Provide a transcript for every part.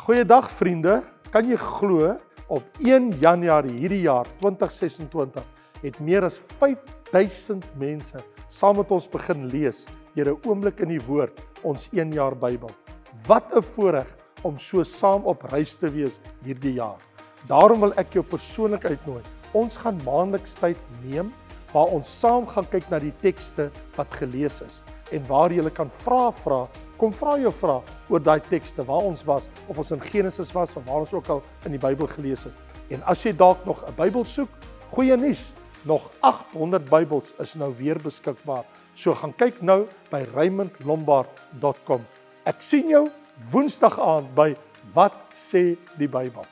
Goeiedag vriende, kan jy glo op 1 Januarie hierdie jaar 2026 het meer as 5000 mense saam met ons begin lees deur 'n oomblik in die woord, ons 1 jaar Bybel. Wat 'n voorreg om so saam op reis te wees hierdie jaar. Daarom wil ek jou persoonlik uitnooi. Ons gaan maandeliks tyd neem waar ons saam gaan kyk na die tekste wat gelees is en waar jy kan vra. Kom vra jou vrae oor daai tekste waar ons was, of ons in Genesis was of waar ons ook al in die Bybel gelees het. En as jy dalk nog 'n Bybel soek, goeie nuus, nog 800 Bybels is nou weer beskikbaar. So gaan kyk nou by raymondlombard.com. Ek sien jou Woensdag aand by Wat sê die Bybel?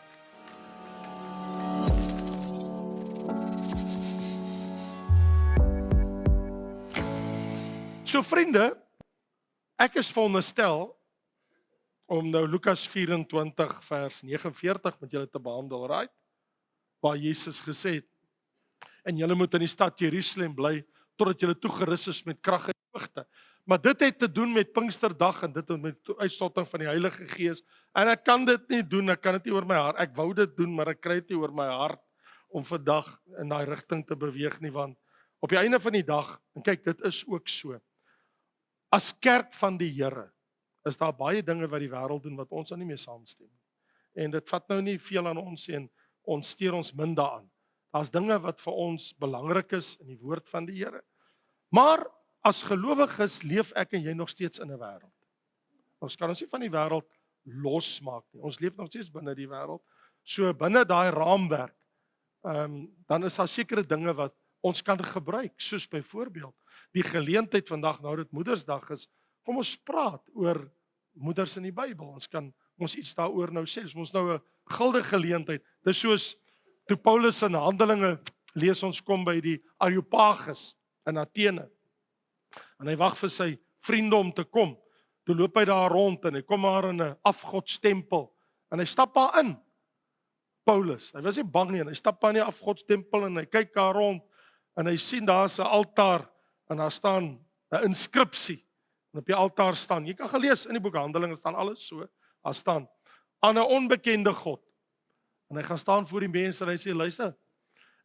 So vriende, ek is veronderstel om nou Lukas 24 vers 49 met julle te behandel, right? Waar Jesus gesê het, en julle moet in die stad Jerusalem bly, totdat julle toegerus is met krag en hoogte. Maar dit het te doen met Pinksterdag en dit met uitstorting van die Heilige Gees. En ek kan dit nie doen, ek kan dit nie oor my hart. Ek wou dit doen, maar ek kry dit nie oor my hart om vandag in daai rigting te beweeg nie, want op die einde van die dag, en kyk, dit is ook so. As kerk van die Here is daar baie dinge wat die wêreld doen wat ons nie mee saamstem nie. En dit vat nou nie veel aan ons en ons steur ons min daaraan. Daar's dinge wat vir ons belangrik is in die woord van die Here. Maar as gelowiges leef ek en jy nog steeds in 'n wêreld. Ons kan ons nie van die wêreld losmaak nie. Ons leef nog steeds binne die wêreld. So binne daai raamwerk, dan is daar sekere dinge wat ons kan gebruik, soos byvoorbeeld die geleentheid vandag, nou dit Moedersdag is, kom ons praat oor moeders in die Bybel. Ons kan ons iets daaroor nou sê. Ons nou 'n guldige geleentheid. Dis soos toe Paulus in Handelinge lees ons kom by die Areopagus in Athene. En hy wag vir sy vriende om te kom. Toe loop hy daar rond en hy kom daar in 'n afgodstempel en hy stap daar in. Paulus, hy was nie bang nie en hy stap daar in die afgodstempel en hy kyk daar rond en hy sien daar's 'n altaar en daar staan 'n inskripsie. En op die altaar staan, jy kan gelees in die boek Handelinge staan alles so, daar staan aan 'n onbekende God. En hy gaan staan voor die mense en hy sê, luister,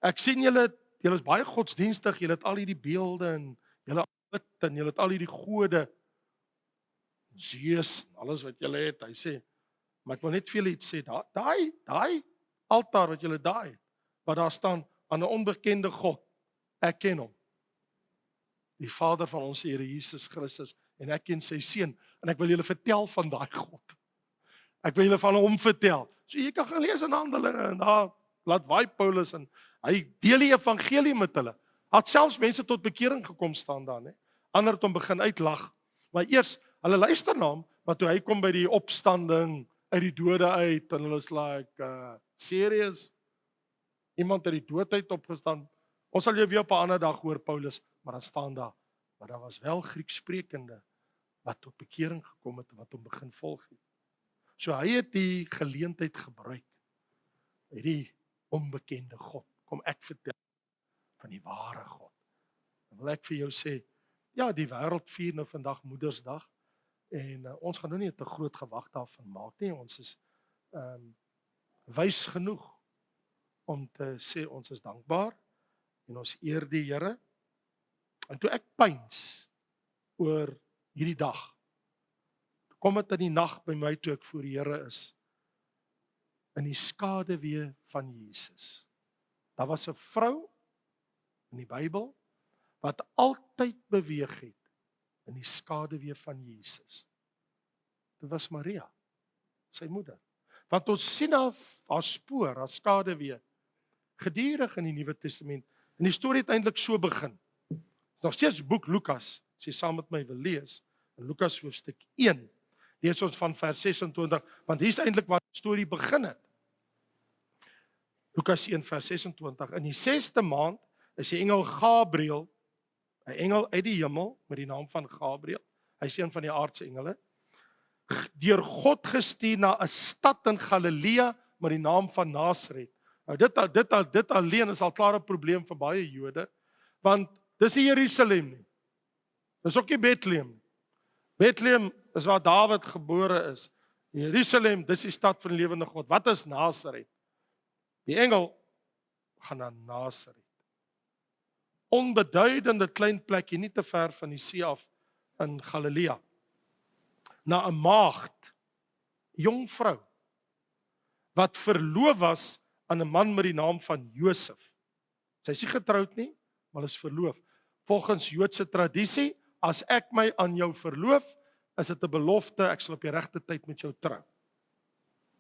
ek sien julle is baie godsdienstig, julle het al hierdie beelde en julle bid en julle het al hierdie gode, Zeus, alles wat julle het. Hy sê, maar ek wil net vir julle iets sê, daai altaar wat julle daar het, wat daar staan aan 'n onbekende God, ek ken hom. Die Vader van ons Here Jesus Christus, en ek ken sy seun, en ek wil julle vertel van daai God. Ek wil julle van hom vertel. So jy kan gaan lees in Handelinge, en daar laat waai Paulus, en hy deel die evangelie met hulle. Had selfs mense tot bekering gekom staan daar, né? Ander het hom begin uitlag. Maar eers, hulle luister na hom, maar toe hy kom by die opstanding, uit die dode uit, en hulle is like, serious? Iemand uit die dood uit opgestaan? Ons sal jou weer op 'n ander dag hoor, Paulus, maar dan staan daar, maar daar was wel Grieksprekende wat tot bekering gekom het en wat hom begin volg het. So hy het die geleentheid gebruik, die onbekende God, kom ek vertel van die ware God. Dan wil ek vir jou sê, ja, die wêreld vier nou vandag Moedersdag, en ons gaan nou nie 'n te groot gewag daarvan maak nie, ons is wys genoeg om te sê ons is dankbaar, en ons eer die Here. En toe ek pyns oor hierdie dag, kom dit in die nag by my toe ek voor die Here is, in die skaduwee van Jesus. Daar was 'n vrou in die Bybel, wat altyd beweeg het, in die skaduwee van Jesus. Dit was Maria, sy moeder. Want ons sien haar spoor, haar skaduwee, gedurig in die Nuwe Testament. En die storie het eintlik so begin. Nog steeds boek Lukas, as jy saam met my wil lees, in Lukas hoofstuk 1, lees ons van vers 26, want hier is eintlik waar die storie begin het. Lukas 1 vers 26, in die 6de maand is die engel Gabriël, 'n engel uit die hemel, met die naam van Gabriël, hy is een van die aardse engele, deur God gestuur na 'n stad in Galilea, met die naam van Nasaret. Nou dit alleen is al klaar 'n probleem vir baie Jode, want dis nie Jerusalem nie. Dis ook nie Bethlehem. Bethlehem is waar Dawid gebore is. Jerusalem, dis die stad van die lewende God. Wat is Nasaret? Die engel gaan na Nasaret. Onbeduidende klein plekkie, nie te ver van die see af in Galilea. Na 'n maagd, jong vrou, wat verloof was aan 'n man met die naam van Josef. Sy is nie getroud nie, maar is verloof. Volgens Joodse tradisie, as ek my aan jou verloof, is dit 'n belofte, ek sal op die regte tyd met jou trou.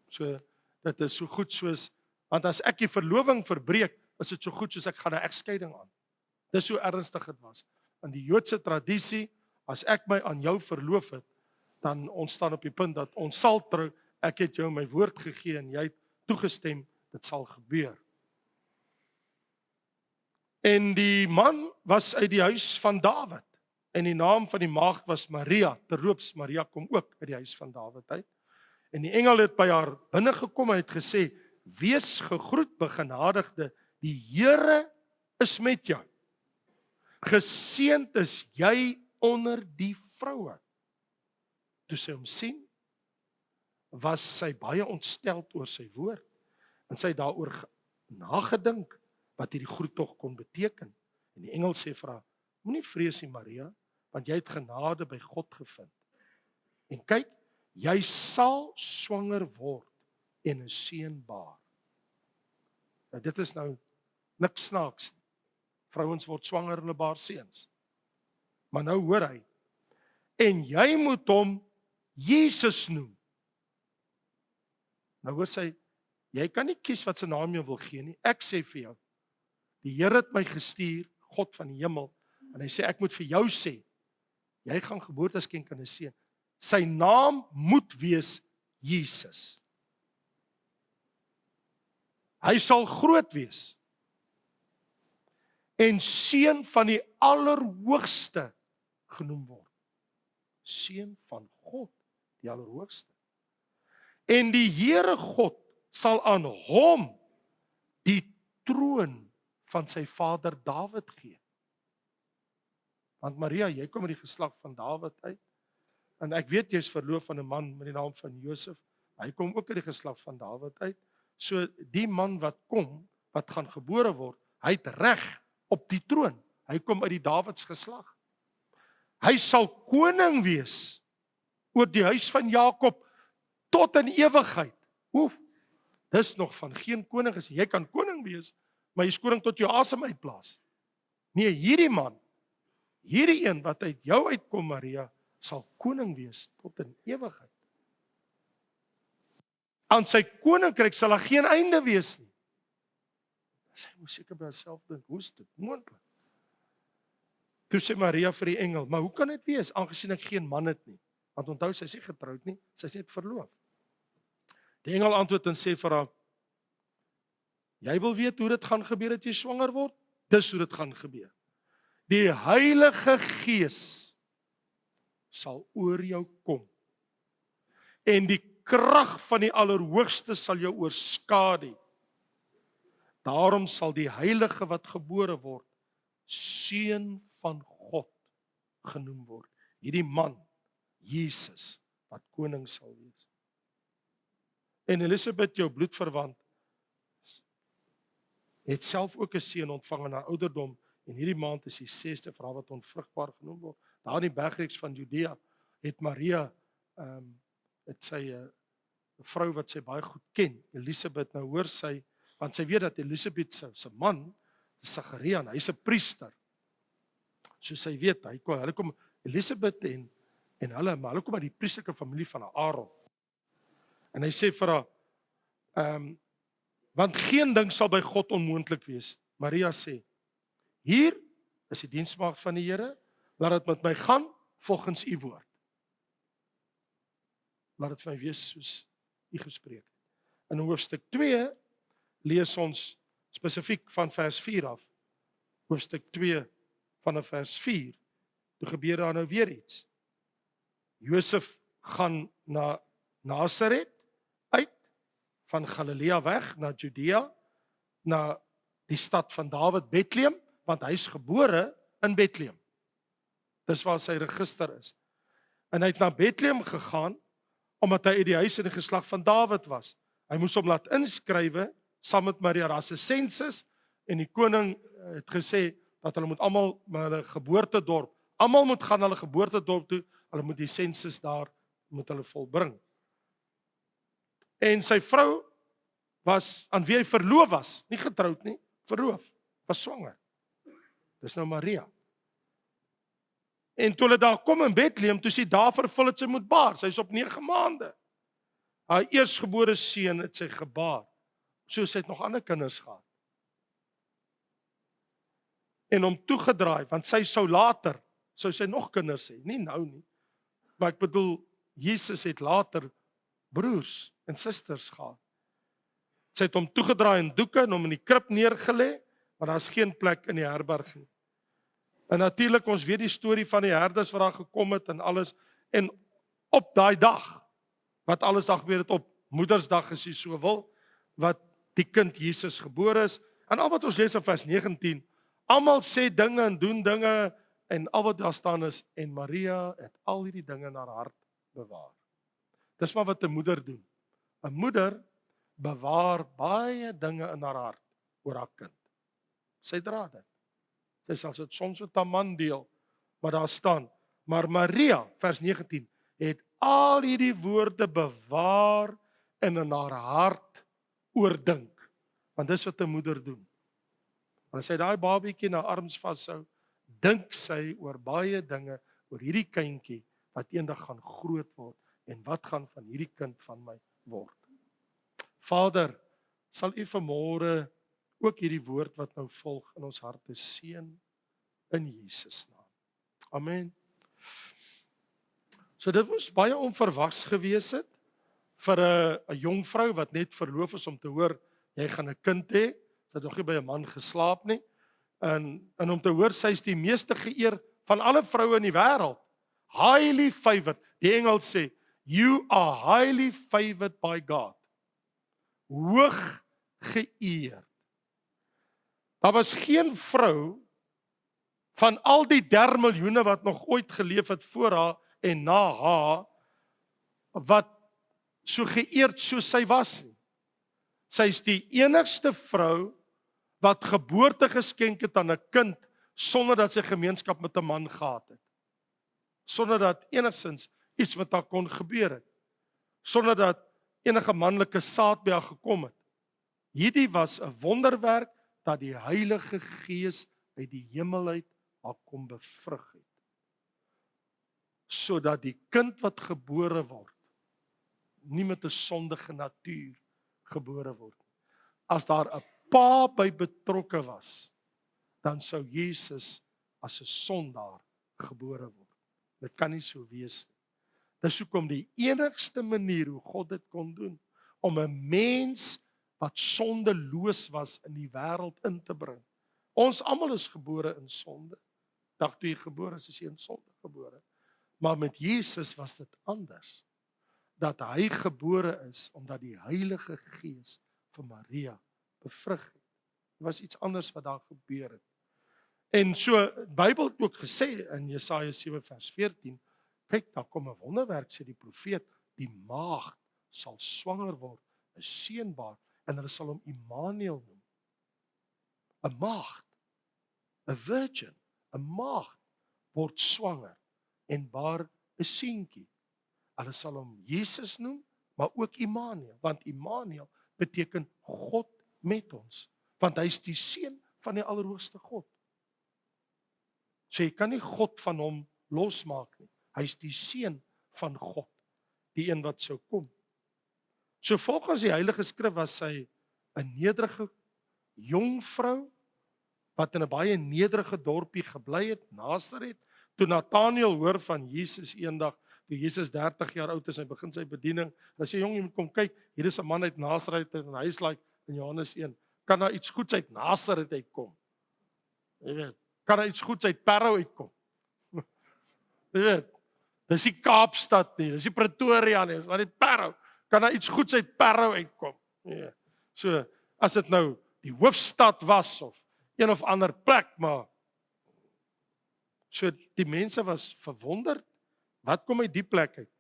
So, dit is so goed soos, want as ek die verloving verbreek, is dit so goed soos ek gaan 'n egskeiding aan. Dis so ernstig dit was. In die Joodse tradisie, as ek my aan jou verloof het, dan ons staan op die punt dat ons sal trou, ek het jou my woord gegee en jy het toegestem, dit sal gebeur. En die man was uit die huis van Dawid, en die naam van die maagd was Maria, terloops, Maria kom ook uit die huis van Dawid uit. En die engel het by haar binnegekom en het gesê, wees gegroet, begenadigde, die Here is met jou. Geseënd is jy onder die vroue. Toe sy hom sien, was sy baie ontsteld oor sy woord, en sy het daaroor nagedink, wat hierdie groet tog kon beteken. En die engel sê vir haar, moenie vrees nie Maria, want jy het genade by God gevind. En kyk, jy sal swanger word en 'n seun baar. Nou dit is nou niks snaaks nie. Vrouens word swanger en hulle baar seuns. Maar nou hoor hy, en jy moet hom Jesus noem. Nou hoor sy, jy kan nie kies wat sy naam jy wil gee nie. Ek sê vir jou, die Here het my gestuur, God van die hemel, en hy sê, ek moet vir jou sê, jy gaan geboorte skenk aan 'n seun. Sy naam moet wees Jesus. Hy sal groot wees, en seun van die Allerhoogste genoem word. Seun van God, die Allerhoogste. En die Here God sal aan hom die troon van sy vader Dawid gee. Want Maria, jy kom uit die geslag van Dawid uit, en ek weet jy is verloof aan 'n man met die naam van Josef, hy kom ook uit die geslag van Dawid uit, so die man wat kom, wat gaan gebore word, hy het reg op die troon, hy kom uit die Dawids geslag. Hy sal koning wees oor die huis van Jakob tot in ewigheid. Dis nog van geen koning gesê, jy kan koning wees, maar jy is koning tot jou asem uitblaas. Nee, hierdie man, hierdie een wat uit jou uitkom, Maria, sal koning wees tot in ewigheid. Aan sy koninkryk sal daar geen einde wees nie. Sy moes seker by haarself dink, hoe is dit moontlik? Toe sê Maria vir die engel, maar hoe kan dit wees, aangesien ek geen man het nie? Want onthou, sy is nie getroud nie, sy is net verloof. Die engel antwoord en sê vir haar, jy wil weet hoe dit gaan gebeur dat jy swanger word? Dis hoe dit gaan gebeur. Die Heilige Gees sal oor jou kom. En die krag van die Allerhoogste sal jou oorskadu. Daarom sal die Heilige wat gebore word, Seun van God genoem word. Hierdie man, Jesus, wat koning sal wees. En Elisabeth, jou bloedverwant, het self ook 'n seun ontvang in haar ouderdom, en hierdie maand is die 6ste vir haar wat onvrugbaar genoem word. Daar in die bergreeks van Judea het Maria, het sy 'n vrou wat sy baie goed ken, Elisabeth, nou hoor sy, want sy weet dat Elisabeth se man, Sagaria, hy's 'n priester. So sy weet, hulle kom Elisabeth en hulle kom uit die priesterlike familie van Aaron. En hy sê vir haar, want geen ding sal by God onmoontlik wees. Maria sê, hier is die diensmaagd van die Here, laat dit met my gaan volgens u woord. Laat dit vir my wees soos u gespreek het. In hoofstuk 2 lees ons spesifiek van vers 4 af. Hoofstuk 2 vanaf vers 4. Toe gebeur daar nou weer iets. Josef gaan na Nasaret uit, van Galilea weg na Judea, na die stad van Dawid, Bethlehem, want hy is gebore in Bethlehem. Dis waar sy register is. En hy het na Bethlehem gegaan, omdat hy uit die huis en die geslag van Dawid was. Hy moes hom laat inskrywe saam met Maria, daar's 'n sensus en die koning het gesê dat hulle moet almal na hulle geboortedorp, almal moet gaan na hulle geboortedorp toe, hulle moet die sensus daar moet hulle volbring. En sy vrou was aan wie hy verloof was, nie getroud nie, verloof, was swanger. Dis nou Maria. En toe hulle daar kom in Bethlehem, toe sy daar vervul het sy moet baar. Sy is op 9 maande. Haar eersgebore seun het sy gebaar. So sy het nog ander kinders gehad. En hom toegedraai, want sy sou later, sou sy nog kinders hê, nie nou nie. Maar ek bedoel, Jesus het later broers en susters gehad. Sy het hom toegedraai in doeke en hom in die krib neergelê, maar daar's geen plek in die herberg nie. En natuurlik, ons weet die storie van die herders wat daar gekom het en alles, en op daai dag, wat alles daar gebeur het op Moedersdag as jy so wil, wat die kind Jesus gebore is, en al wat ons lees in vers 19, almal sê dinge en doen dinge, en al wat daar staan is, en Maria het al hierdie dinge in haar hart bewaar. Dis maar wat 'n moeder doen. 'n Moeder bewaar baie dinge in haar hart oor haar kind. Sy dra dit. Sy sal dit soms met haar man deel, maar daar staan, maar Maria, vers 19, het al hierdie woorde bewaar en in haar hart oordink. Want dis wat 'n moeder doen. As sy daai babietjie in haar arms vashou, dink sy oor baie dinge, oor hierdie kindjie wat eendag gaan groot word en wat gaan van hierdie kind van my word. Vader, sal U vanmôre ook hierdie woord wat nou volg in ons harte seën in Jesus naam. Amen. So dit was baie onverwags gewees het vir 'n jong vrou wat net verloof is om te hoor jy gaan 'n kind hê. Sy het nog nie by 'n man geslaap nie. En om te hoor sy is die meeste geëer van alle vroue in die wêreld. Highly favored. Die Engels sê you are highly favored by God. Hoog geëer. Daar was geen vrou van al die 3 miljoene wat nog ooit geleef het voor haar en na haar, wat so geëerd soos sy was nie. Sy is die enigste vrou wat geboorte geskenk het aan 'n kind sonder dat sy gemeenskap met 'n man gehad het. Sonder dat enigsins iets met haar kon gebeur het. Sonder dat enige manlike saad by haar gekom het. Hierdie was 'n wonderwerk dat die Heilige Gees uit die hemel uit haar kom bevrug het. Sodat die kind wat gebore word, nie met 'n sondige natuur gebore word. As daar 'n pa by betrokke was, dan sou Jesus as 'n sondaar gebore word. Dit kan nie so wees nie. Dis hoekom die enigste manier hoe God dit kon doen, om 'n mens wat sondeloos was in die wêreld in te bring. Ons almal is gebore in sonde. Dag toe jy gebore is jy in sonde gebore. Maar met Jesus was dit anders. Dat hy gebore is omdat die Heilige Gees vir Maria bevrug het. Dit was iets anders wat daar gebeur het. En so, die Bybel het ook gesê in Jesaja 7 vers 14, kyk, daar kom 'n wonderwerk, sê die profeet, die maagd sal swanger word, 'n seun baar, en hulle sal hom Immanuel noem. 'n maagd, 'n virgin, 'n maagd word swanger en baar 'n seentjie. Hulle sal hom Jesus noem, maar ook Immanuel, want Immanuel beteken God met ons, want hy is die seun van die Allerhoogste God. So jy kan nie God van hom losmaak nie. Hy is die seun van God, die een wat sou kom. So volgens die Heilige Skrif was sy 'n nederige jong vrou wat in 'n baie nederige dorpie gebly het, Nasaret. Toe Nathanael hoor van Jesus eendag, toe Jesus 30 jaar oud is, hy begin sy bediening. Hy sê, jong, jy moet kom kyk, hier is 'n man uit Nasaret en hy is like in Johannes 1, kan daar iets goeds uit Nasaret uitkom? Jy weet, kan daar iets goeds uit Parow uitkom? Jy weet, dis die Kaapstad nie, dis die Pretoria nie, dis maar net Parow. Kan daar iets goeds uit Parow uitkom? Ja. So, as dit nou die hoofstad was of een of ander plek, maar so die mense was verwonderd, wat kom uit die plek uit?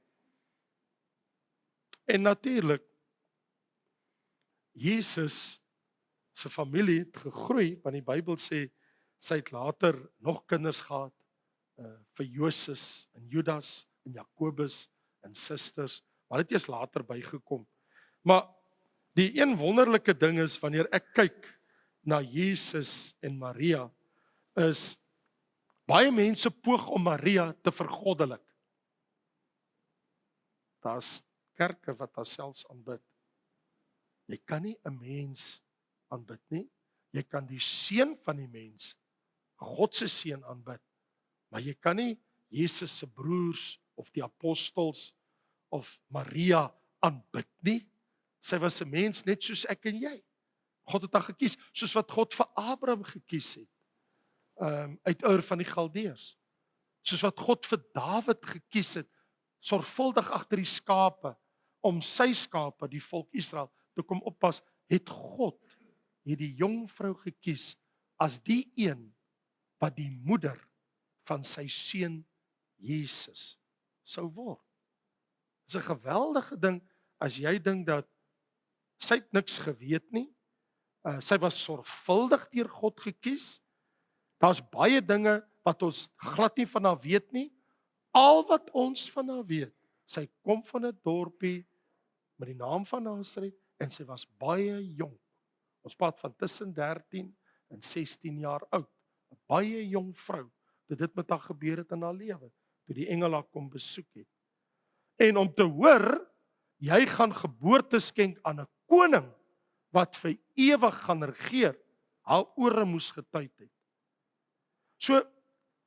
En natuurlik, Jesus se familie het gegroei, want die Bybel sê, sy het later nog kinders gehad, vir Joses en Judas en Jakobus en susters, maar dit is later bygekom. Maar die een wonderlike ding is, wanneer ek kyk na Jesus en Maria, is baie mense poog om Maria te vergoddelik. Daar's kerke wat haarselfs aanbid. Jy kan nie 'n mens aanbid nie. Jy kan die seun van die mens, God se seun aanbid. Maar jy kan nie Jesus se broers of die apostels of Maria aanbid nie. Sy was 'n mens net soos ek en jy. God het haar gekies, soos wat God vir Abraham gekies het. Uit Ur van die Galdeërs. Soos wat God vir Dawid gekies het, sorgvuldig agter die skape, om sy skape, die volk Israel, te kom oppas, het God die jongvrou gekies as die een wat die moeder van sy seun Jesus sou word. Dit is 'n geweldige ding as jy dink dat sy het niks geweet nie. Sy was sorgvuldig deur God gekies. Daar's baie dinge wat ons glad nie van haar weet nie. Al wat ons van haar weet, sy kom van 'n dorpie met die naam van Nasaret en sy was baie jonk. Ons praat van tussen 13 en 16 jaar oud. 'n Baie jong vrou, toe dit met haar gebeur het in haar lewe, toe die engele haar kom besoek het. En om te hoor, jy gaan geboorte skenk aan 'n koning wat vir ewig gaan regeer, haar ore moes getuig het. So,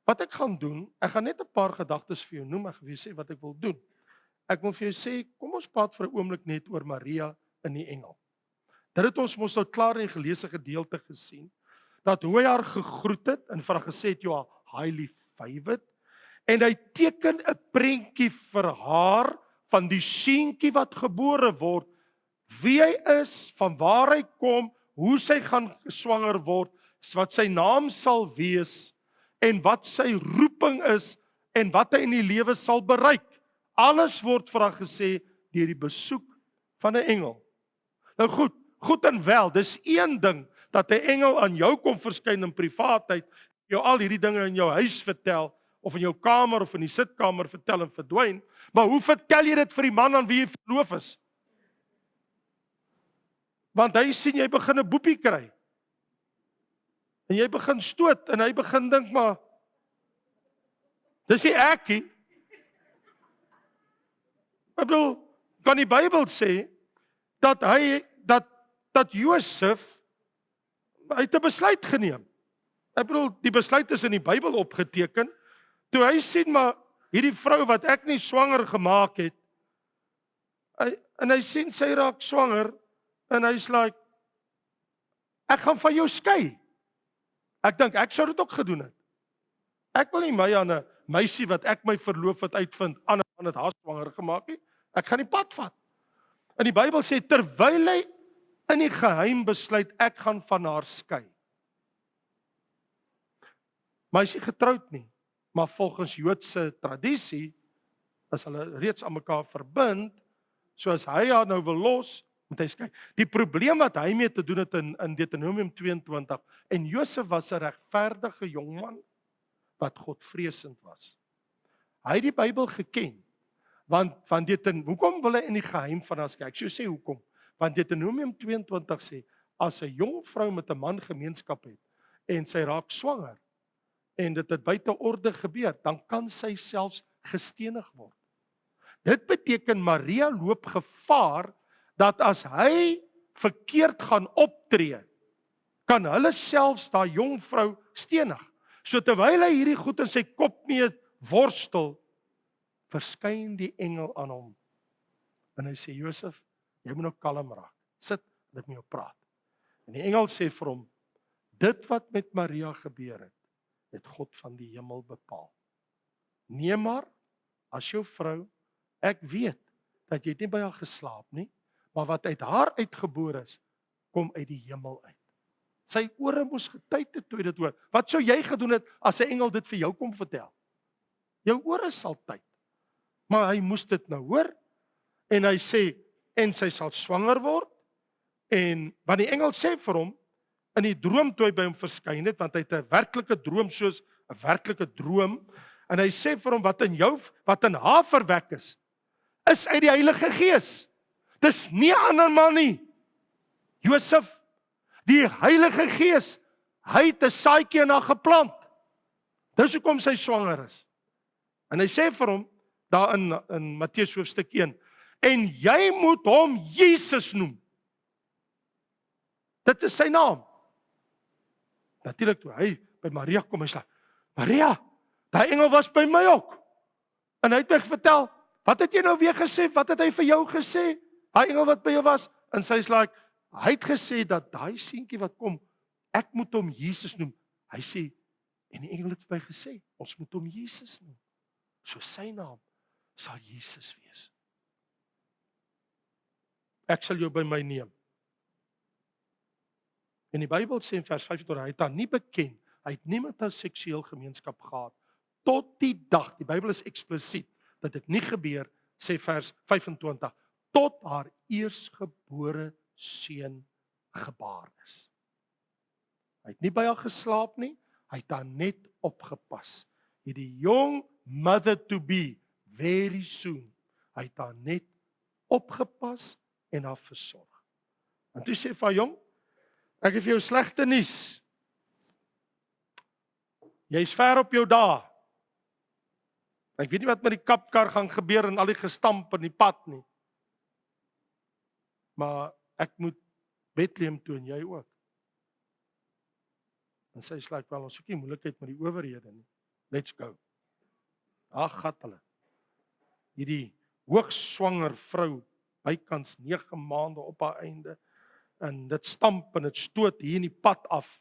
wat ek gaan doen, ek gaan net 'n paar gedagtes vir jou noem, ek gaan vir jou sê wat ek wil doen. Ek wil vir jou sê, kom ons praat vir 'n oomblik net oor Maria en die engel. Dit het ons mos nou klaar in die geleesde gedeelte gesien, dat hoe hy haar gegroet het, en vir haar gesê het, you are highly favored, en hy teken 'n prentjie vir haar, van die seentjie wat gebore word, wie hy is, van waar hy kom, hoe sy gaan swanger word, wat sy naam sal wees, en wat sy roeping is, en wat hy in die lewe sal bereik. Alles word vir haar gesê, deur die besoek van 'n engel. Nou goed en wel, dis een ding, dat 'n engel aan jou kom verskyn in privaatheid, jou al hierdie dinge in jou huis vertel, of in jou kamer of in die sitkamer vertel en verdwyn, maar hoe vertel jy dit vir die man aan wie jy verloof is? Want hy sien jy begin 'n boepie kry. En jy begin stoot en hy begin dink maar dis nie ek nie. Ek bedoel, want die Bybel sê dat Josef hy het 'n besluit geneem. Ek bedoel, die besluit is in die Bybel opgeteken. Toe hy sien maar hierdie vrou wat ek nie swanger gemaak het, en hy sien sy raak swanger, en hy's like, ek gaan van jou skei. Ek dink, ek sou dit ook gedoen het. Ek wil nie my aan 'n meisie wat ek my verloof het uitvind, aan het haar swanger gemaak nie. Ek gaan die pad vat. En die Bybel sê, terwyl hy in die geheim besluit, ek gaan van haar skei. Maar hy is nie getroud nie. Maar volgens Joodse tradisie, as hulle reeds aan mekaar verbind, so as hy haar nou wil los, moet hy skei. Die probleem wat hy mee te doen het in Deuteronomium 22, en Josef was 'n regverdige jongman, wat Godvreesend was. Hy het die Bybel geken, want hoekom wil hy in die geheim van haar skei? Ek sê hoekom? Want Deuteronomium 22 sê, as 'n jong vrou met 'n man gemeenskap het, en sy raak swanger, en dit het buite orde gebeur, dan kan sy selfs gestenig word. Dit beteken Maria loop gevaar, dat as hy verkeerd gaan optree, kan hulle selfs daai jong vrou stenig. So terwyl hy hierdie goed in sy kop mee worstel, verskyn die engel aan hom. En hy sê, Josef, jy moet nou kalm raak. Sit, en ek moet jou praat. En die engel sê vir hom, dit wat met Maria gebeur het God van die hemel bepaal. Neem maar as jou vrou, ek weet dat jy nie by haar geslaap nie, maar wat uit haar uitgebore is, kom uit die hemel uit. Sy ore moes getuig het toe hy dit hoor. Wat sou jy gedoen het as 'n engel dit vir jou kom vertel? Jou ore sal tuig. Maar hy moes dit nou hoor, en hy sê, en sy sal swanger word, en want die engel sê vir hom, in die droom toe hy by hom verskyn het, want hy het 'n werklike droom soos 'n werklike droom, en hy sê vir hom, wat in haar verwek is uit die Heilige Gees. Dis nie 'n ander man nie. Josef, die Heilige Gees, hy het 'n saadjie in haar geplant. Dis hoekom sy swanger is. En hy sê vir hom, daar in Matteus hoofstuk 1, en jy moet hom Jesus noem. Dit is sy naam. Natuurlik toe hy by Maria kom, hy sê, Maria, daai engel was by my ook. En hy het my vertel, wat het jy nou weer gesê? Wat het hy vir jou gesê? Daai engel wat by jou was? En sy is like, hy het gesê dat daai seentjie wat kom, ek moet hom Jesus noem. Hy sê, en die engel het vir my gesê, ons moet hom Jesus noem. So sy naam sal Jesus wees. Ek sal jou by my neem. En die Bybel sê in vers 25, hy het haar nie beken, hy het nie met haar seksueel gemeenskap gehad, tot die dag, die Bybel is eksplisiet, dat dit nie gebeur, sê vers 25, tot haar eersgebore seun gebaar is. Hy het nie by haar geslaap nie, hy het haar net opgepas. Hy het die jong mother to be, very soon, hy het haar net opgepas en haar versorg. En toe sê vir haar, jong, ek het vir jou slegte nuus. Jy is ver op jou dae. Ek weet nie wat met die kapkar gaan gebeur en al die gestamp in die pad nie. Maar ek moet Bethlehem toe en jy ook. En sy sê, wel, ons soek nie moeilikheid met die owerhede nie. Let's go. Ag, gat hulle. Hierdie hoogswanger vrou, bykans 9 maande op haar einde, en dit stamp en dit stoot hier in die pad af,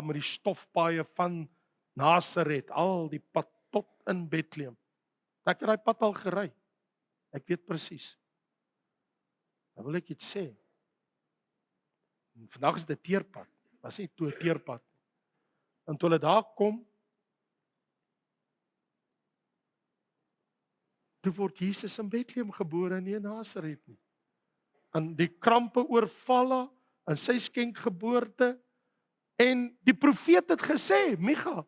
met die stofpaaie van Nasaret, al die pad tot in Bethlehem. Ek het daai pad al gery. Ek weet presies. Nou wil ek iets sê. Vandag is dit teerpad. Was nie toe 'n teerpad. En toe hulle daar kom, toe word Jesus in Bethlehem gebore, nie in Nasaret nie. En die krampe oorval haar, en sy skenk geboorte, en die profeet het gesê, Micha,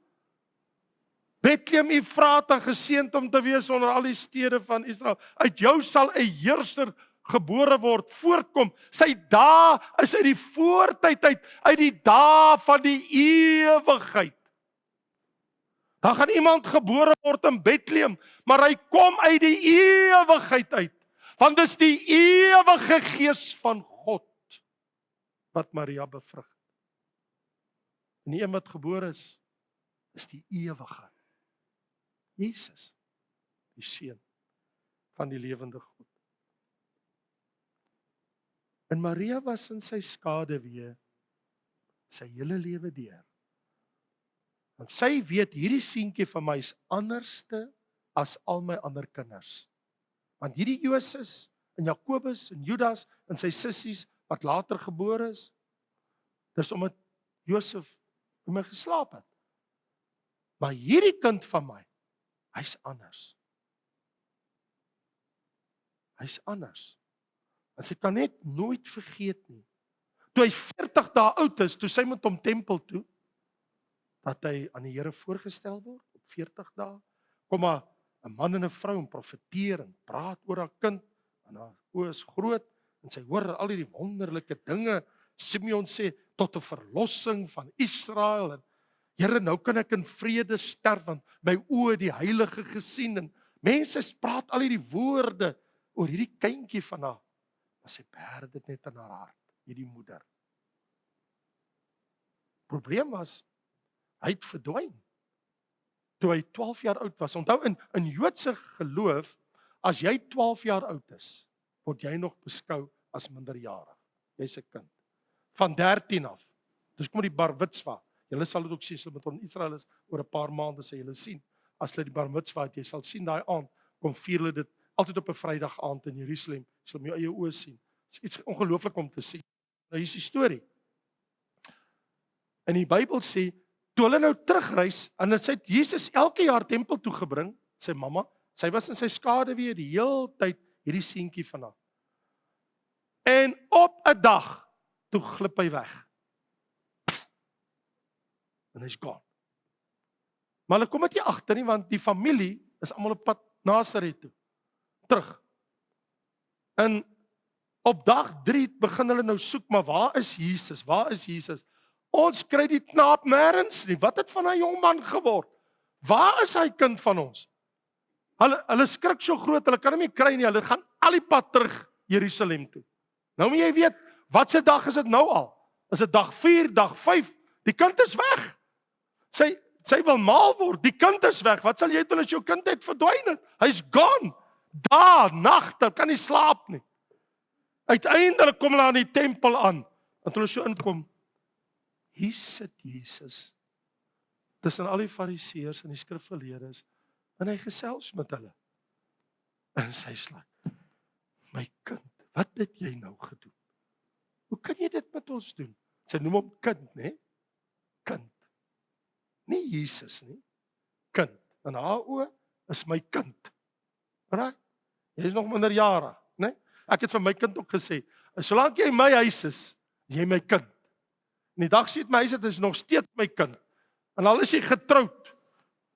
Bethlehem Efrata, geseënd om te wees onder al die stede van Israel, uit jou sal 'n heerser gebore word, voortkom. Sy dae is uit die voortyd uit die dae van die ewigheid. Dan gaan iemand gebore word in Bethlehem, maar hy kom uit die ewigheid uit. Want dis die ewige Gees van God wat Maria bevrug. En die een wat gebore is die ewige Jesus, die seun van die lewende God. En Maria was in sy skaduwee sy hele lewe deur. Want sy weet, hierdie seentjie van my is anderste as al my ander kinders. Want hierdie Joses en Jakobus en Judas en sy sissies wat later gebore is, dis omdat Josef met my geslaap het. Maar hierdie kind van my, hy's anders. Hy's anders. En sy kan net nooit vergeet nie. Toe hy 40 dae oud is, toe sy met hom tempel toe, dat hy aan die Here voorgestel word, op 40 dae, kom maar 'n man en 'n vrou en profeteer en praat oor haar kind, en haar oë is groot, en sy hoor al hierdie wonderlike dinge. Simeon sê, tot 'n verlossing van Israel, en Here, nou kan ek in vrede sterf, want my oë die heilige gesien, en mense praat al hierdie woorde oor hierdie kindjie van haar, maar sy bære dit net in haar hart, hierdie moeder. Probleem was, hy het verdwyn, toe hy 12 jaar oud was. Onthou, in Joodse geloof, as jy 12 jaar oud is, word jy nog beskou as minderjarig. Jy's 'n kind. Van 13 af. Dus kom die bar mitzwa. Julle sal dit ook sien, so met ons Israel is, oor 'n paar maande sal julle sien, as hulle die bar mitzwa het, jy sal sien daai aand, kom vier hulle dit, altyd op 'n Vrydag aand in Jerusalem, jy sal met jou eie oë sien. Dit is iets ongelooflik om te sien. Nou hier is die storie. En die Bybel sê, toe hulle nou terugreis, en dit sê Jesus elke jaar tempel toe gebring, sy mamma, sy was in sy skaduwee die hele tyd hierdie seentjie van haar. 'n dag, toe glip hy weg. En hy's gone. Maar hulle kom dit nie agter nie, want die familie is almal op pad Nasaret toe. Terug. En op dag 3 begin hulle nou soek, maar waar is Jesus? Waar is Jesus? Ons kry die knaap nêrens nie. Wat het van daai jong man geword? Waar is hy kind van ons? Hulle skrik so groot, hulle kan hom nie kry nie. Hulle gaan al die pad terug Jerusalem toe. Nou moet jy weet, wat se dag is dit nou al? Is dit dag 4, dag 5? Die kind is weg. Sy wil maal word, die kind is weg. Wat sal jy doen as jou kind het verdwyn het? Hy's gone. Daar, nagte, kan nie slaap nie. Uiteindelik kom hulle aan die tempel aan. En toe hulle so inkom, hier sit Jesus tussen al die fariseërs en die skrifgeleerdes en hy gesels met hulle. En sy sê, my kind, wat het jy nou gedoen? Hoe kan jy dit met ons doen? Sy noem hom kind, né? Kind. Nie Jesus nie. Kind. En haar oë is my kind. Right? Jy is nog minderjarig, né? Ek het vir my kind ook gesê, solank jy in my huis is, jy my kind. En die dag sê het my huis, dit is nog steeds my kind. En al is hy getroud.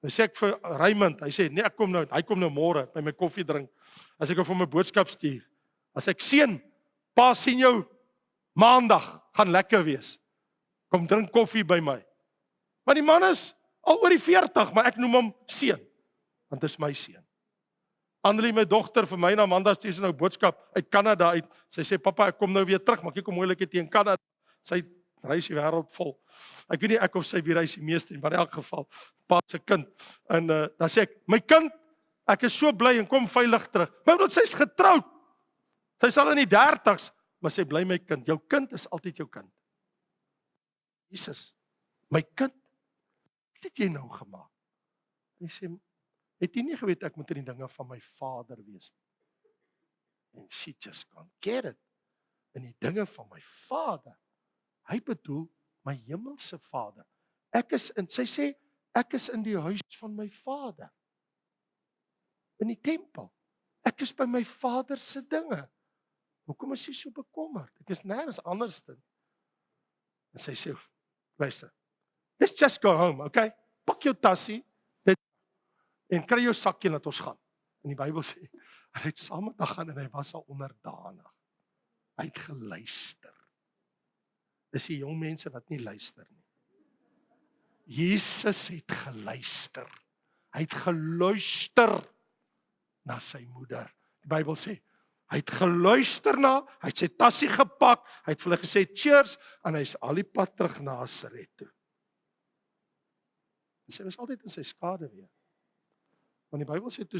Dan sê ek vir Raymond, hy sê, nee, hy kom nou môre by my koffie drink. As ek hom vir my boodskap stuur. As ek seun, pa sien jou maandag, gaan lekker wees. Kom drink koffie by my. Maar die man is al oor die 40, maar ek noem hom seun. Want dit is my seun. Annelie, my dogter, vir my en Amanda stuur sy nou boodskap uit Kanada uit. Sy sê, papa, ek kom nou weer terug, maar kyk hoe moeilik het teen Kanada. Sy reis die wêreld vol. Ek weet nie ek of sy weer reis die meeste, maar in elk geval, pa se kind. En dan sê ek, my kind, ek is so bly en kom veilig terug. Maar omdat sy's getroud. Sy's al in die 30's, maar sy bly my kind. Jou kind is altyd jou kind. Jesus, my kind, wat het jy nou gemaak? Hy sê, het jy nie geweet ek moet in die dinge van my Vader wees? En she just can't get it. In die dinge van my Vader. Hy bedoel my hemelse Vader. Sy sê, ek is in die huis van my Vader. In die tempel. Ek is by my Vader se dinge. Hoekom is jy so bekommerd? Ek is nêrens anderste. En sy sê, luister, let's just go home, okay? Pak jou tassie, en kry jou sakkie laat ons gaan. En die Bybel sê, hy het saam met haar gaan en hy was al onderdanig. Hy het geluister. Dis die jong mense wat nie luister nie. Jesus het geluister. Hy het geluister na sy moeder. Die Bybel sê, hy het geluister na, hy het sy tassie gepak, hy het vir hulle gesê cheers, en hy is al die pad terug na Nasaret toe. En sy was altyd in sy skade weer. Want die Bybel sê toe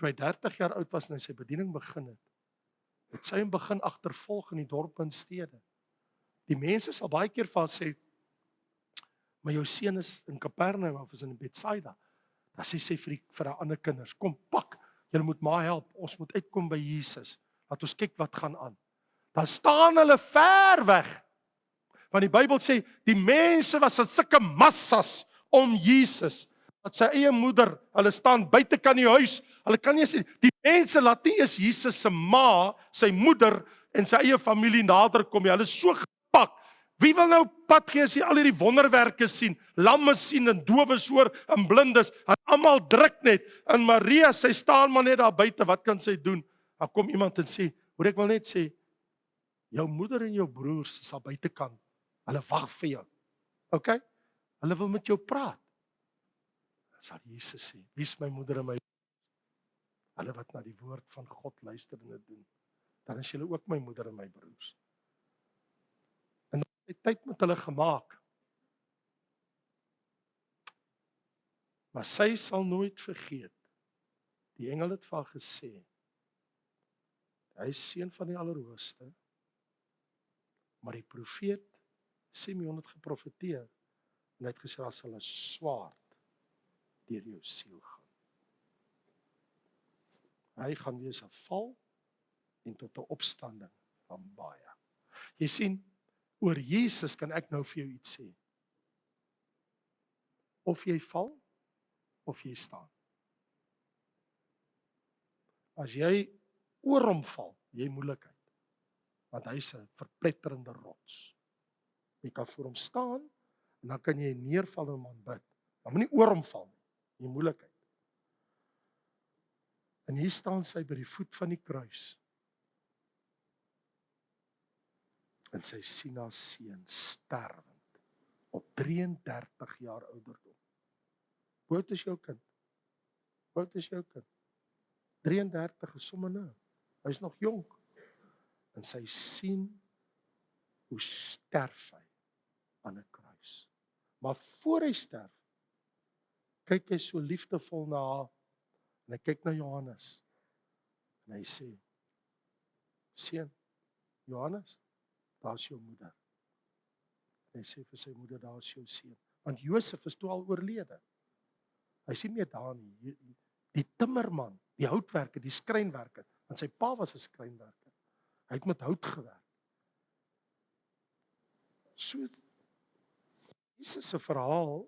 hy 30 jaar oud was en hy sy bediening begin het sy hom begin agtervolg in die dorpe en stede. Die mense sal baie keer vir haar sê, maar jou seun is in Kapernaum of is in Bethsaida. Dan sê sy vir haar ander kinders, kom pak, julle moet maar help, ons moet uitkom by Jesus. Laat ons kyk wat gaan aan. Dan staan hulle ver weg. Want die Bybel sê, die mense was in sulke massas om Jesus. Dat sy eie moeder, hulle staan buitekant die huis, hulle kan nie sê, die mense laat nie eens Jesus se ma, sy moeder en sy eie familie nader kom nie, hulle is so gepak. Wie wil nou pad gee as jy al hierdie wonderwerke sien, lamme sien en dowes hoor en blindes, en almal druk net, en Maria, sy staan maar net daar buite, wat kan sy doen? Dan kom iemand en sê, hoor ek wil net sê, jou moeder en jou broers is al buitekant, hulle wag vir jou, ok? Hulle wil met jou praat. Sal Jesus sê, wie is my moeder en my broers? Hulle wat na die woord van God luister en dit doen. Dan is julle ook my moeder en my broers. En hy het tyd met hulle gemaak. Maar sy sal nooit vergeet. Die engel het vir haar gesê, hy is seun van die Allerhoogste. Maar die profeet Simeon het geprofeteer en hy het gesê, daar sal 'n swaard deur jou siel gaan. Hy gaan wees 'n val en tot 'n opstanding van baie. Jy sien, oor Jesus kan ek nou vir jou iets sê. Of jy val, of jy staan. As jy oor hom val, jy moeilikheid. want hy is 'n verpletterende rots. Jy kan voor hom staan, en dan kan jy neerval en hom aanbid. Maar moenie oor hom val nie, die moeilikheid. En hier staan sy by die voet van die kruis. En sy sien haar seun sterwend, op 33 jaar ouderdom. Hoe oud is jou kind? Hoe oud is jou kind? 33 is sommer nou. Hy is nog jonk. En sy sien hoe sterf hy aan 'n kruis. Maar voor hy sterf, kyk hy so liefdevol na haar, en hy kyk na Johannes, en hy sê, seun, Johannes, daar is jou moeder. En hy sê vir sy moeder, daar is jou seun. Want Josef is toe al oorlede. Hy sê nie daar nie, die timmerman, die houtwerker, die skrynwerker, want sy pa was 'n skrynwerker. Hy het met hout gewerk. So, Jesus se verhaal,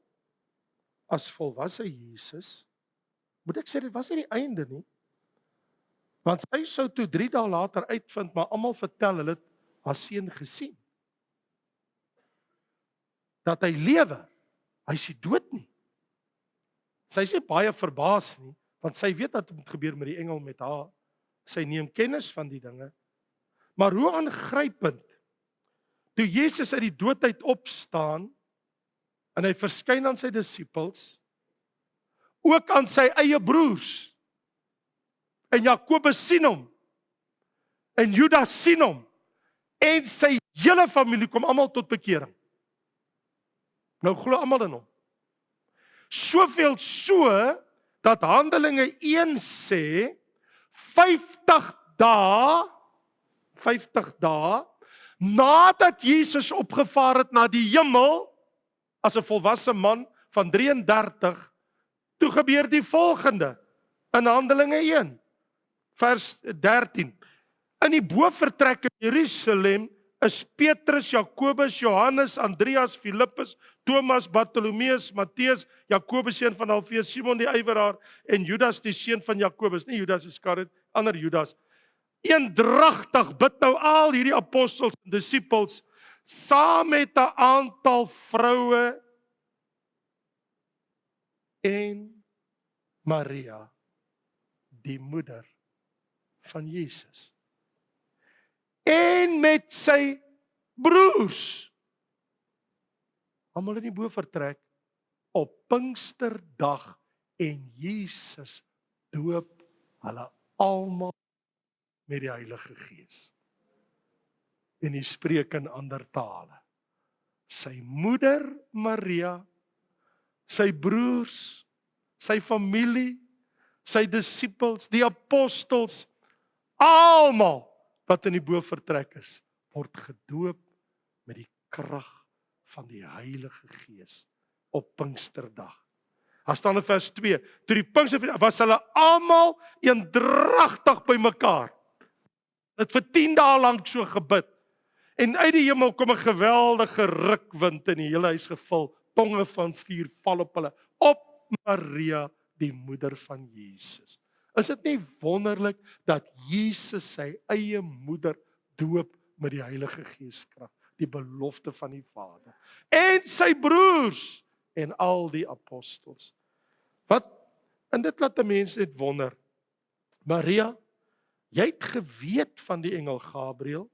as volwasse Jesus, moet ek sê, dit was nie die einde nie, want sy sou toe 3 dae later uitvind, maar almal vertel, hulle het haar seun gesien. Dat hy lewe, hy is nie dood nie. Sy is nie baie verbaas nie, want sy weet wat moet gebeur met die engel met haar. Sy neem kennis van die dinge. Maar hoe aangrypend, toe Jesus uit die dood uit opstaan, en hy verskyn aan sy disippels, ook aan sy eie broers, en Jakobus sien hom, en Judas sien hom, en sy hele familie kom almal tot bekering. Nou glo almal in hom. Soveel so, dat Handelinge 1 sê, 50 dae, nadat Jesus opgevaar het na die hemel, as 'n volwasse man van 33, toe gebeur die volgende, in Handelinge 1, vers 13. In die bovertrek in Jerusalem is Petrus, Jakobus, Johannes, Andreas, Filippus, Thomas, Bartolomeus, Matteus, Jakobus seun van Alfeus, Simon die ywerhaar en Judas die seun van Jakobus, nie Judas Iskariot, ander Judas. Eendragtig bid nou al hierdie apostels en disippels saam met 'n aantal vroue en Maria, die moeder van Jesus. En met sy broers. Almal in die bovertrek op Pinksterdag en Jesus doop hulle almal met die Heilige Gees. En hy spreek in ander tale. Sy moeder Maria, sy broers, sy familie, sy disippels, die apostels, almal wat in die bovertrek is, word gedoop met die krag van die Heilige Gees op Pinksterdag. Daar staan in vers 2, toe die Pinksterdag was hulle almal eendragtig by mekaar. Het vir 10 dae lank so gebid. En uit die hemel kom 'n geweldige rukwind in die hele huis gevul, tonge van vuur val op hulle, op Maria, die moeder van Jesus. Is dit nie wonderlik dat Jesus sy eie moeder doop met die Heilige Gees krag, die belofte van die Vader, en sy broers en al die apostels. En dit laat 'n mens net wonder. Maria, jy het geweet van die engel Gabriël.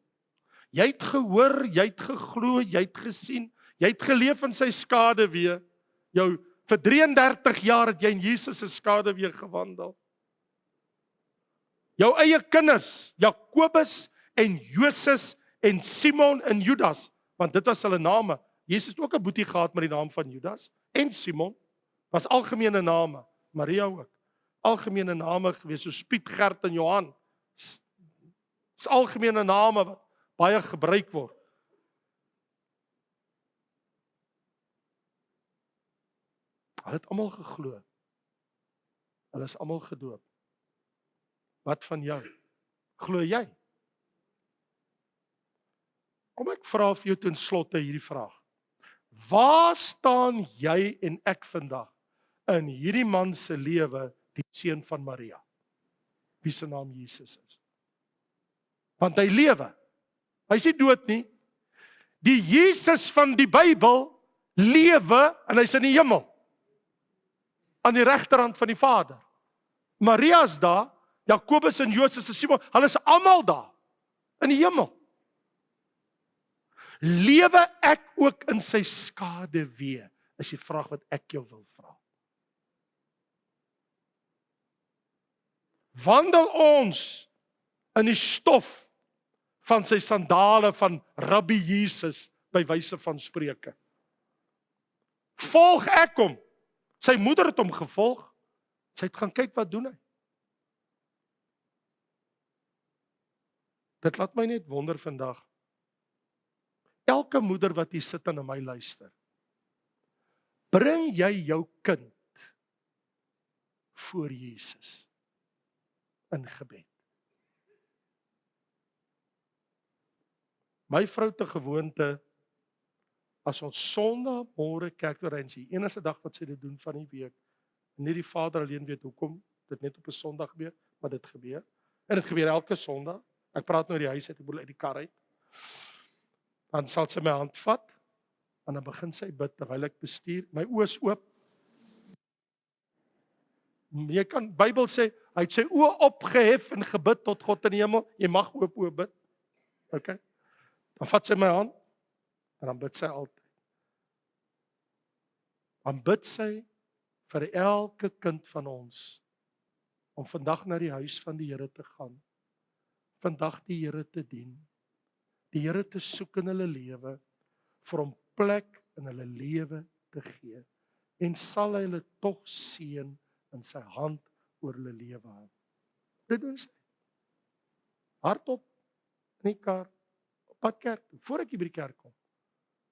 Jy het gehoor, jy het geglo, jy het gesien, jy het geleef in sy skaduwee. Vir 33 jaar het jy in Jesus se skaduwee gewandel. Jou eie kinders, Jakobus en Joses en Simon en Judas, want dit was hulle name. Jesus het ook 'n boetie gehad met die naam van Judas en Simon, was algemene name. Maria ook, algemene name gewees, soos Piet, Gert en Johan. Dis algemene name wat baie gebruik word. Hulle het almal geglo. Hulle is almal gedoop. Wat van jou? Glo jy? Kom ek vra vir jou ten slotte hierdie vraag. Waar staan jy en ek vandag in hierdie man se lewe, die seun van Maria, wie se naam Jesus is? Want hy lewe. Hy is nie dood nie. Die Jesus van die Bybel lewe en hy's in die hemel. Aan die regterhand van die Vader. Maria is daar, Jakobus en Josef en Simon, hulle is almal daar in die hemel. Lewe ek ook in sy skaduwee? Is die vraag wat ek jou wil vra. Wandel ons in die stof van sy sandale van Rabbi Jesus by wyse van Spreuke? Volg ek hom? Sy moeder het hom gevolg. Sy het gaan kyk wat doen hy. Dit laat my net wonder vandag. Elke moeder wat hier sit en na my luister, bring jy jou kind voor Jesus in gebed? My vrou te gewoonte, as ons Sondag môre kerk toe ry, en die enigste dag wat sy dit doen van die week, en nie die Vader alleen weet hoekom dit net op 'n Sondag gebeur, maar dit gebeur. En dit gebeur elke Sondag. Ek praat nou die huis uit, ek bedoel uit die kar uit. Dan sal sy my hand vat, en dan begin sy bid terwyl ek bestuur. My oë is oop. Jy kan, Bybel sê, hy het sy oë opgehef en gebid tot God in die hemel. Jy mag oop oë bid. Okay? Dan vat sy my hand, en dan bid sy altyd. Dan bid sy vir elke kind van ons, om vandag na die huis van die Here te gaan, vandag die Here te dien, die Here te soek in hulle lewe, vir hom plek in hulle lewe te gee, en sal hy hulle tog seën in sy hand oor hulle lewe hou. Dit doen sy. Hardop, in die kar, op pad kerk, voor ek hier by die kerk kom.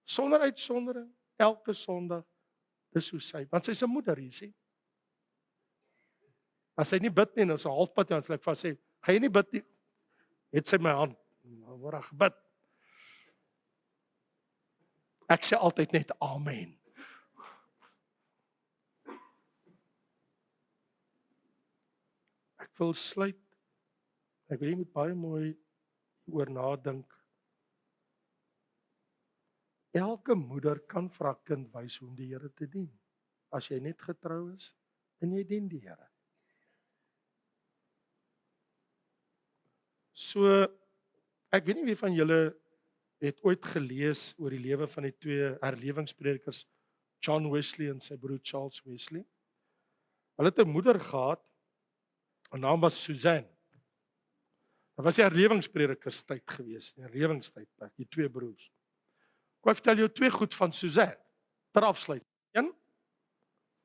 Sonder uitsondering, elke Sondag, dis hoe sy, want sy is 'n moeder, jy sien. As sy nie bid nie, dan is sy halfpad, dan sal ek vir sê, gaan jy nie bid nie? Het sy my hand, word haar gebid. Ek sê altyd net amen. Ek wil sluit, ek wil jy moet baie mooi oor nadink. Elke moeder kan vir haar kind wys hoe om die Here te dien. As jy net getrou is, en jy dien die Here. So, ek weet nie wie van julle het ooit gelees oor die lewe van die twee herlewingspredikers, John Wesley en sy broer Charles Wesley. Hulle het 'n moeder gehad, haar naam was Suzanne. Dit was die herlewingspredikers tyd gewees, die herlewingstydperk, die twee broers. Ek vertel jou twee goed van Suzanne, ter afsluit. Een,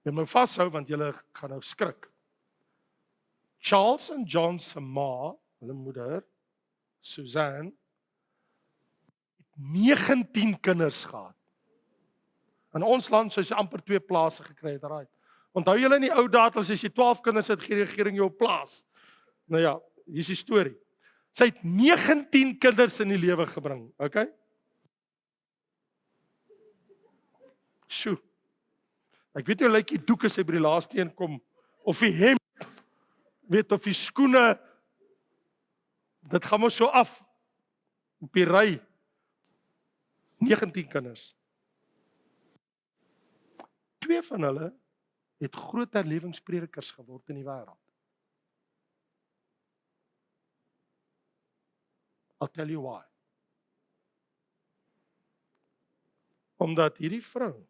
jy moet vashou, want julle gaan nou skrik. Charles en John se ma, hulle moeder, Suzanne, het 19 kinders gehad. In ons land sou sy amper 2 plase gekry het, raai. Onthou julle in die ou dae, as jy 12 kinders het, gee die regering jou 'n plaas. Nou ja, hier is die storie. Sy het 19 kinders in die lewe gebring, okay? Sjoe. Ek weet nie hoe lyk die doek as hy by die laaste een kom, of die hemp, weet of die skoene, dit gaan mos so af, op die ry, 19 kinders. 2 van hulle het groot herlewingspredikers geword in die wêreld. I'll tell you why. Omdat hierdie vrou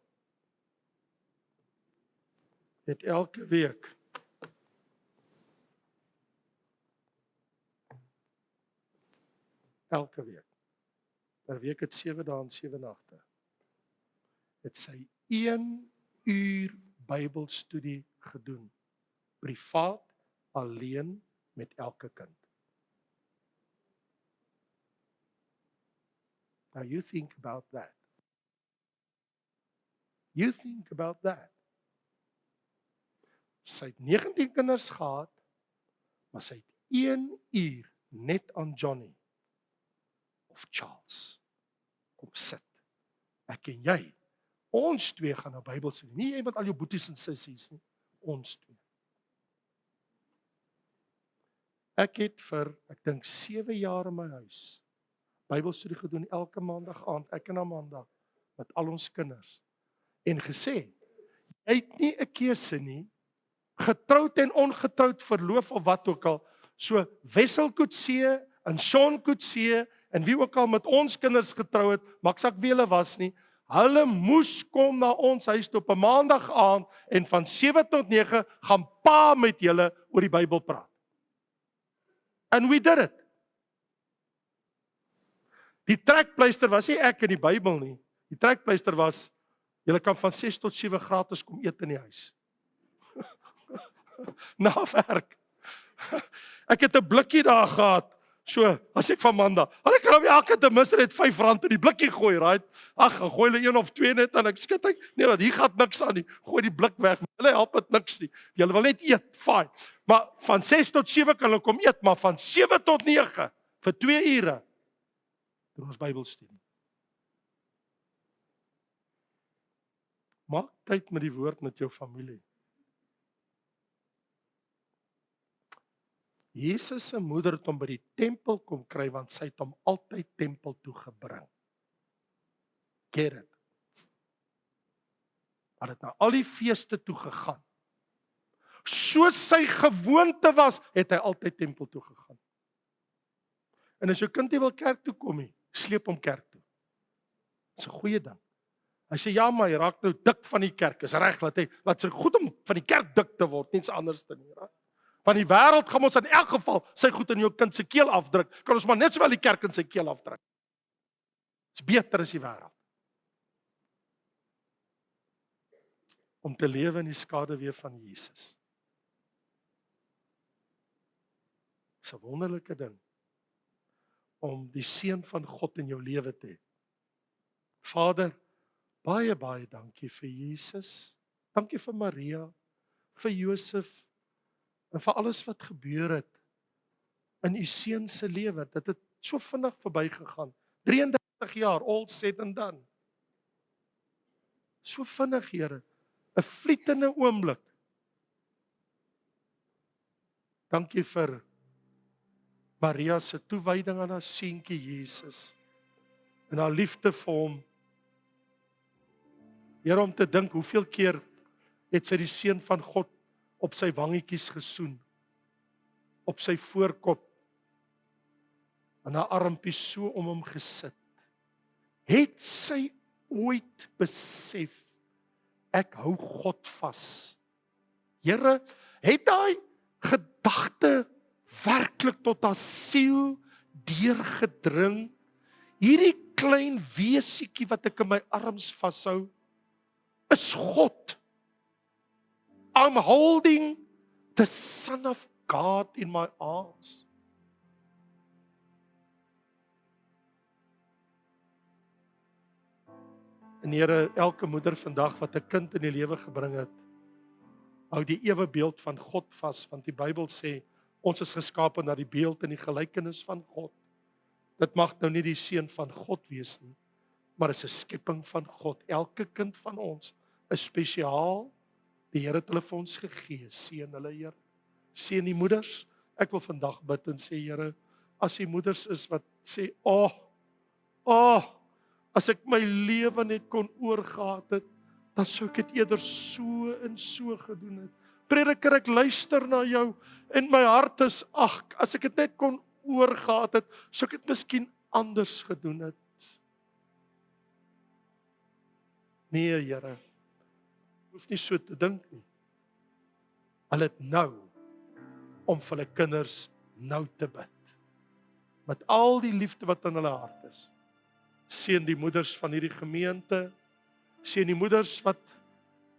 het elke week per week het 7 dae en 7 nagte, het sy 1 uur Bybelstudie gedoen, privaat, alleen met elke kind. Now you think about that. You think about that. Sy het 19 kinders gehad, maar sy het 1 uur net aan Johnny of Charles kom sit. Ek en jy, ons twee gaan na Bybelstudie. Nie jy met al jou boeties en sissies nie, ons twee. Ek het vir, ek dink 7 jaar in my huis, Bybelstudie gedoen elke maandag aand, ek en Amanda, met al ons kinders. En gesê, jy het nie 'n keuse nie, getroud en ongetroud, verloof of wat ook al, so Wessel Coetzee en Sean Coetzee en wie ook al met ons kinders getrou het, maak saak wie hulle was nie, hulle moes kom na ons huis toe op 'n maandag aand en van 7 tot 9 gaan pa met julle oor die Bybel praat. And we did it. Die trekpleister was nie ek in die Bybel nie. Die trekpleister was, julle kan van 6 tot 7 gratis kom eet in die huis. Na werk. Ek het 'n blikkie daar gehad. So, as ek van Amanda, hulle kan hom elke ten minste net R5 in die blikkie gooi, right? Ag, gooi hulle 1 of 2 net en ek skud hy, nee, wat hier gaan niks aan nie. Gooi die blik weg. Hulle help dit niks nie. Julle wil net eet, fine. Maar van 6 tot 7 kan hulle kom eet, maar van 7 tot 9 vir 2 ure doen ons Bybelstudie. Maak tyd met die woord met jou familie. Jesus se moeder het hom by die tempel kom kry, want sy het hom altyd tempel toe gebring. Get it? Hy het na al die feeste toe gegaan. Soos sy gewoonte was, het hy altyd tempel toe gegaan. En as jou kind nie wil kerk toe kom nie, sleep hom kerk toe. Dis 'n goeie ding. Hy sê, ja, maar hy raak nou dik van die kerk. Is reg, laat sy goed om van die kerk dik te word, niets anders te nie. Van die wêreld gaan ons in elk geval sy goed in jou kind se keel afdruk. Kan ons maar net sowel die kerk in sy keel afdruk. Dis beter as die wêreld. Om te lewe in die skaduwee van Jesus. Dis 'n wonderlike ding om die seën van God in jou lewe te hê. Vader, baie dankie vir Jesus. Dankie vir Maria, vir Josef en vir alles wat gebeur het in u seun se lewe. Dit het so vinnig verbygegaan. 33 jaar, all said and done. So vinnig, Here. 'n vlietende oomblik. Dankie vir Maria se toewyding aan haar seentjie Jesus en haar liefde vir hom. Here, om te dink hoeveel keer het sy die seun van God op sy wangetjies gesoen, op sy voorkop, en haar armpies so om hom gesit. Het sy ooit besef, ek hou God vas? Here, het daai gedagte werklik tot haar siel deurgedring? Hierdie klein wesiekie wat ek in my arms vashou, is God. I'm holding the Son of God in my arms. En Here, elke moeder vandag wat 'n kind in die lewe gebring het, hou die ewe beeld van God vas, want die Bybel sê, ons is geskape na die beeld en die gelykenis van God. Dit mag nou nie die seun van God wees nie, maar is 'n skepping van God. Elke kind van ons is spesiaal. Die Here het hulle vir ons gegee. Seën hulle, Here. Seën die moeders. Ek wil vandag bid en sê, Here, as die moeders is wat sê, as ek my lewe net kon oorgehad het, dan sou ek dit eerder so en so gedoen het. Prediker, ek luister na jou en my hart is, as ek dit net kon oorgehad het, sou ek dit miskien anders gedoen het. Nee, Here, hoef nie so te dink nie. Hulle het nou om vir hulle kinders nou te bid. Met al die liefde wat in hulle hart is. Seën die moeders van hierdie gemeente. Seën die moeders wat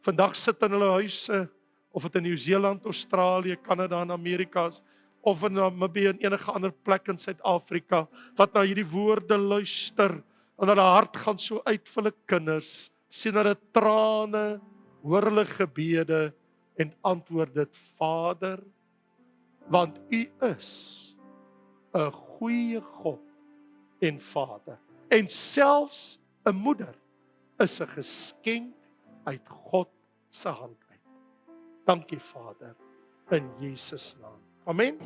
vandag sit in hulle huise, of dit in Nieu-Seeland, Australië, Kanada en Amerika is, of in Namibië en enige ander plek in Suid-Afrika, wat na hierdie woorde luister, en hulle hart gaan so uit vir hulle kinders, sien hulle trane, hoor hulle gebede, en antwoord dit, Vader, want U is 'n goeie God en Vader. En selfs 'n moeder is 'n geskenk uit God se hand uit. Dankie, Vader, in Jesus naam. Amen.